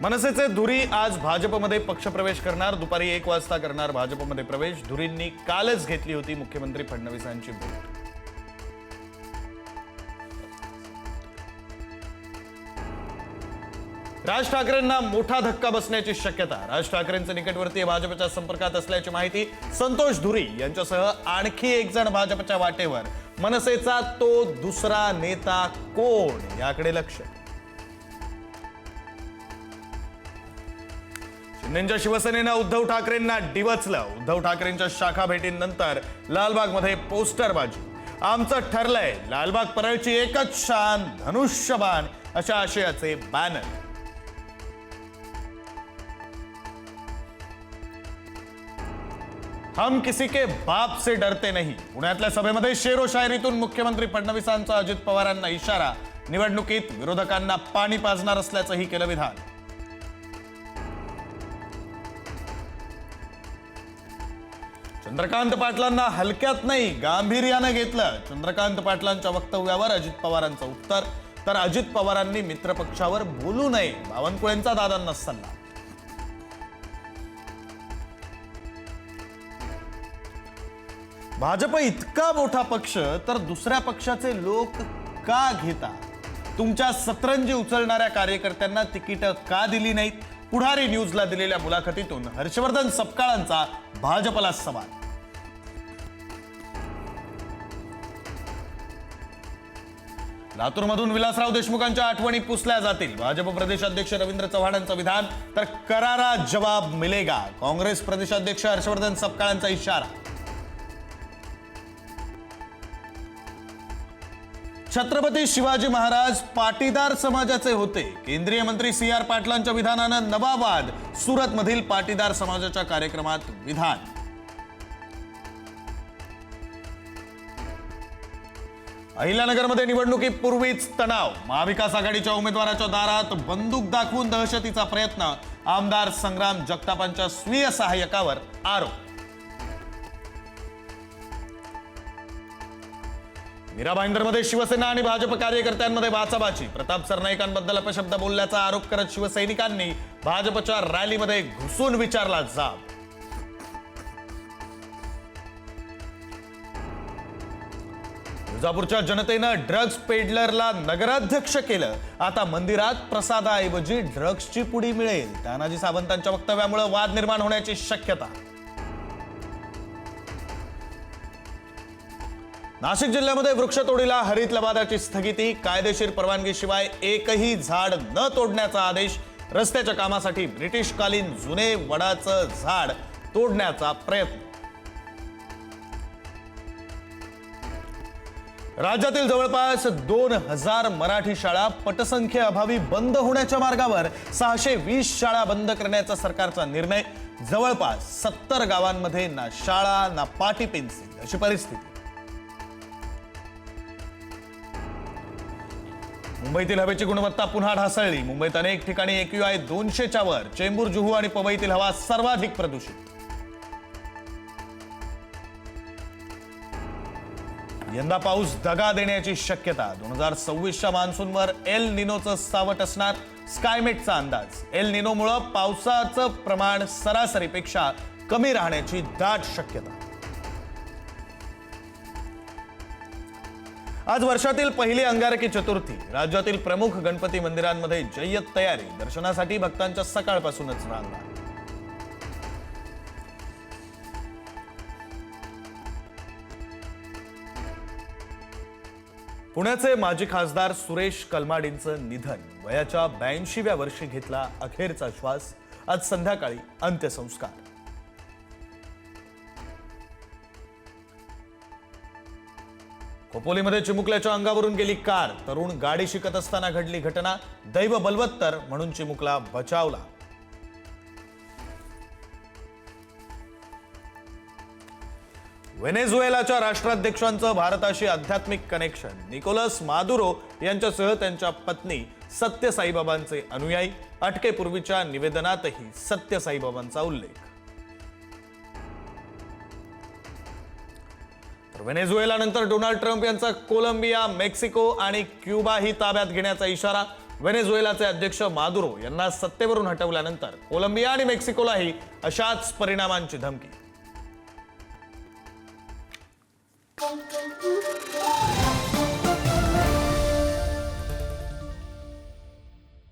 मनसेचे धुरी आज भाजपमध्ये पक्षप्रवेश करणार. दुपारी 1 वाजता करणार भाजपमध्ये प्रवेश. धुरींनी कालच घेतली होती मुख्यमंत्री फडणवीसांची भेट. राज ठाकरेंना मोठा धक्का बसण्याची शक्यता. राज ठाकरेंचे निकटवर्तीय भाजपच्या संपर्कात असल्याची माहिती. संतोष धुरी यांच्यासह आणखी एक जण भाजपच्या वाटेवर. मनसेचा तो दुसरा नेता कोण याकडे लक्ष. शिंदेच्या शिवसेनेनं उद्धव ठाकरेंना डिवचलं. उद्धव ठाकरेंच्या शाखा भेटीनंतर लालबागमध्ये पोस्टरबाजी. आमचं ठरलंय लालबाग परळची एकच शान धनुष्यबाण अशा आशयाचे बॅनर. हम किसी के बाप से डरते नहीं. पुण्यातल्या सभेमध्ये शेरो शायरीतून मुख्यमंत्री फडणवीसांचा अजित पवारांना इशारा. निवडणुकीत विरोधकांना पाणी पाजणार असल्याचंही केलं विधान. चंद्रकांत पाटलांना हलक्यात नाही गांभीर्यानं घेतलं. चंद्रकांत पाटलांच्या वक्तव्यावर अजित पवारांचं उत्तर. तर अजित पवारांनी मित्रपक्षावर बोलू नये बावनकुळेंचा दादांना सल्ला. भाजप इतका मोठा पक्ष तर दुसऱ्या पक्षाचे लोक का घेता? तुमच्या सतरंजी उचलणाऱ्या कार्यकर्त्यांना तिकीट का दिली नाहीत? पुढारी न्यूजला दिलेल्या मुलाखतीतून हर्षवर्धन सपकाळांचा भाजपला सवाल. लातूरमधून विलासराव देशमुखांच्या आठवणी पुसल्या जातील. भाजप प्रदेशाध्यक्ष रवींद्र चव्हाणांचं विधान. तर करारा जवाब मिलेगा. काँग्रेस प्रदेशाध्यक्ष हर्षवर्धन सपकाळांचा इशारा. छत्रपती शिवाजी महाराज पाटीदार समाजाचे होते. केंद्रीय मंत्री CR पाटलांच्या विधानानं नवा वाद. सुरतमधील पाटीदार समाजाच्या कार्यक्रमात विधान. अहिल्यानगरमध्ये निवडणुकीपूर्वीच तणाव. महाविकास आघाडीच्या उमेदवाराच्या दारात बंदूक दाखवून दहशतीचा प्रयत्न. आमदार संग्राम जगतापांच्या स्वीय सहाय्यकावर आरोप. मीरा भाईंदरमध्ये शिवसेना आणि भाजप कार्यकर्त्यांमध्ये बाचाबाची. प्रताप सरनाईकांबद्दल अपशब्द बोलल्याचा आरोप करत शिवसैनिकांनी भाजपच्या रॅलीमध्ये घुसून विचारला जाब. तुळजापूरच्या जनतेनं ड्रग्ज पेडलरला नगराध्यक्ष केलं. आता मंदिरात प्रसादाऐवजी ड्रग्जची पुडी मिळेल. तानाजी सावंतांच्या वक्तव्यामुळे वाद निर्माण होण्याची शक्यता. नाशिक जिल्ह्यामध्ये वृक्षतोडीला हरित लवादाची स्थगिती. कायदेशीर परवानगीशिवाय एकही झाड न तोडण्याचा आदेश. रस्त्याच्या कामासाठी ब्रिटिशकालीन जुने वडाचं झाड तोडण्याचा प्रयत्न. राज्यातील जवळपास 2000 मराठी शाळा पटसंख्येअभावी बंद होण्याच्या मार्गावर. 620 शाळा बंद करण्याचा सरकारचा निर्णय. जवळपास 70 गावांमध्ये ना शाळा ना पाटी पेन्सिल अशी परिस्थिती. मुंबईतील हवेची गुणवत्ता पुन्हा ढासळली. मुंबईत अनेक ठिकाणी AQI 200च्या वर. चेंबूर, जुहू आणि पवईतील हवा सर्वाधिक प्रदूषित. यंदा पाऊस दगा देण्याची शक्यता. 2026च्या मान्सूनवर एल निनोचं सावट असणार. स्कायमेटचा अंदाज. एल निनोमुळे पावसाचं प्रमाण सरासरीपेक्षा कमी राहण्याची दाट शक्यता. आज वर्षातील पहिली अंगारकी चतुर्थी. राज्यातील प्रमुख गणपती मंदिरांमध्ये जय्यत तयारी. दर्शनासाठी भक्तांच्या सकाळपासूनच रांगा. पुण्याचे माजी खासदार सुरेश कलमाडींचं निधन. वयाच्या 82व्या वर्षी घेतला अखेरचा श्वास. आज संध्याकाळी अंत्यसंस्कार. खोपोलीमध्ये चिमुकल्याच्या अंगावरून गेली कार. तरुण गाडी शिकत असताना घडली घटना. दैव बलवत्तर म्हणून चिमुकला बचावला. व्हेनेझुएलाच्या राष्ट्राध्यक्षांचं भारताशी आध्यात्मिक कनेक्शन. निकोलस मादुरो यांच्यासह त्यांच्या पत्नी सत्य साईबाबांचे अनुयायी. अटकेपूर्वीच्या निवेदनातही सत्य साईबाबांचा उल्लेख. व्हेनेझुएलानंतर डोनाल्ड ट्रम्प यांचा कोलंबिया, मेक्सिको आणि क्युबाही ताब्यात घेण्याचा इशारा. व्हेनेझुएलाचे अध्यक्ष मादुरो यांना सत्तेवरून हटवल्यानंतर कोलंबिया आणि मेक्सिकोलाही अशाच परिणामांची धमकी.